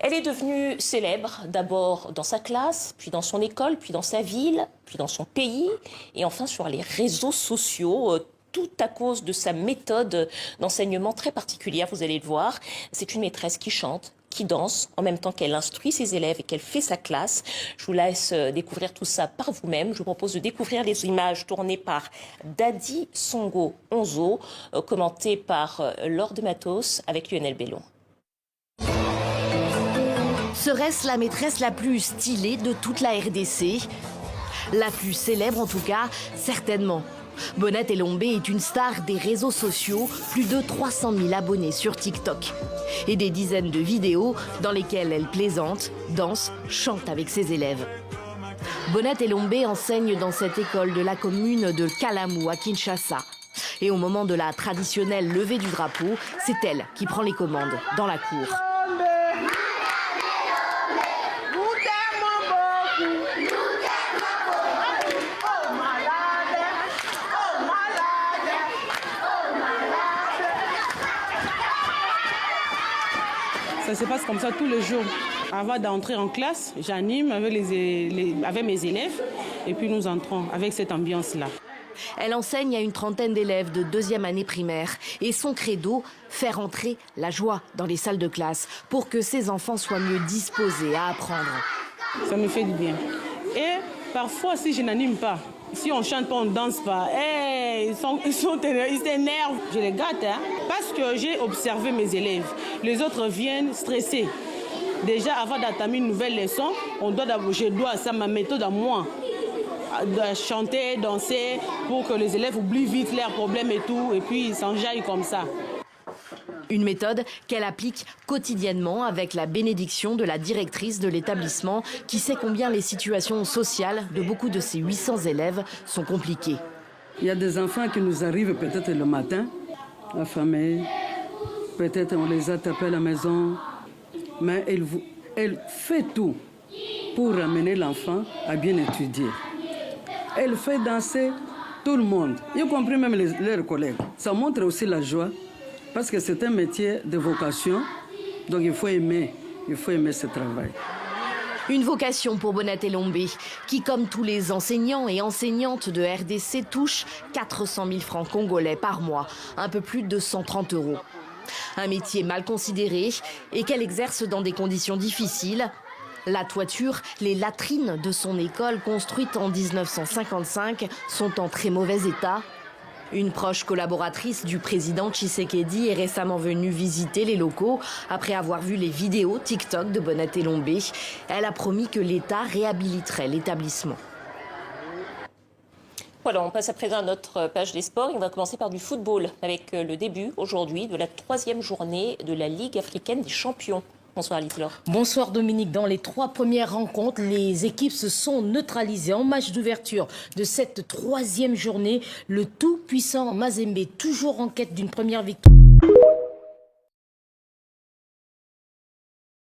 Elle est devenue célèbre, d'abord dans sa classe, puis dans son école, puis dans sa ville, puis dans son pays, et enfin sur les réseaux sociaux. Tout à cause de sa méthode d'enseignement très particulière, vous allez le voir. C'est une maîtresse qui chante, qui danse, en même temps qu'elle instruit ses élèves et qu'elle fait sa classe. Je vous laisse découvrir tout ça par vous-même. Je vous propose de découvrir les images tournées par Dadi Songo Onzo, commentées par Laure de Matos avec Lionel Bellon. Serait-ce la maîtresse la plus stylée de toute la RDC? La plus célèbre en tout cas, certainement. Bonnette Elombe est une star des réseaux sociaux, plus de 300 000 abonnés sur TikTok. Et des dizaines de vidéos dans lesquelles elle plaisante, danse, chante avec ses élèves. Bonnette Elombe enseigne dans cette école de la commune de Kalamu à Kinshasa. Et au moment de la traditionnelle levée du drapeau, c'est elle qui prend les commandes dans la cour. Ça se passe comme ça tous les jours. Avant d'entrer en classe, j'anime avec mes élèves et puis nous entrons avec cette ambiance-là. Elle enseigne à une trentaine d'élèves de deuxième année primaire. Et son credo, faire entrer la joie dans les salles de classe pour que ses enfants soient mieux disposés à apprendre. Ça me fait du bien. Et parfois, si je n'anime pas, si on chante pas, on ne danse pas, ils s'énervent. Je les gâte, parce que j'ai observé mes élèves. Les autres viennent stressés. Déjà, avant d'entamer une nouvelle leçon, je dois, c'est ma méthode à moi, de chanter, danser, pour que les élèves oublient vite leurs problèmes et tout, et puis ils s'enjaillent comme ça. Une méthode qu'elle applique quotidiennement avec la bénédiction de la directrice de l'établissement qui sait combien les situations sociales de beaucoup de ses 800 élèves sont compliquées. Il y a des enfants qui nous arrivent peut-être le matin, affamés, peut-être on les a tapés à la maison, mais elle fait tout pour amener l'enfant à bien étudier. Elle fait danser tout le monde, y compris même leurs collègues. Ça montre aussi la joie. Parce que c'est un métier de vocation, donc il faut aimer ce travail. Une vocation pour Bonnette Elombe, qui comme tous les enseignants et enseignantes de RDC touche 400 000 francs congolais par mois, un peu plus de 130 €. Un métier mal considéré et qu'elle exerce dans des conditions difficiles. La toiture, les latrines de son école construite en 1955 sont en très mauvais état. Une proche collaboratrice du président Tshisekedi est récemment venue visiter les locaux après avoir vu les vidéos TikTok de Bonnette Elombe. Elle a promis que l'État réhabiliterait l'établissement. Voilà, on passe à présent à notre page des sports. On va commencer par du football avec le début aujourd'hui de la 3e journée de la Ligue africaine des champions. Bonsoir Alice-Laure. Bonsoir Dominique. Dans les 3 premières rencontres, les équipes se sont neutralisées. En match d'ouverture de cette 3e journée, le tout-puissant Mazembe, toujours en quête d'une première victoire.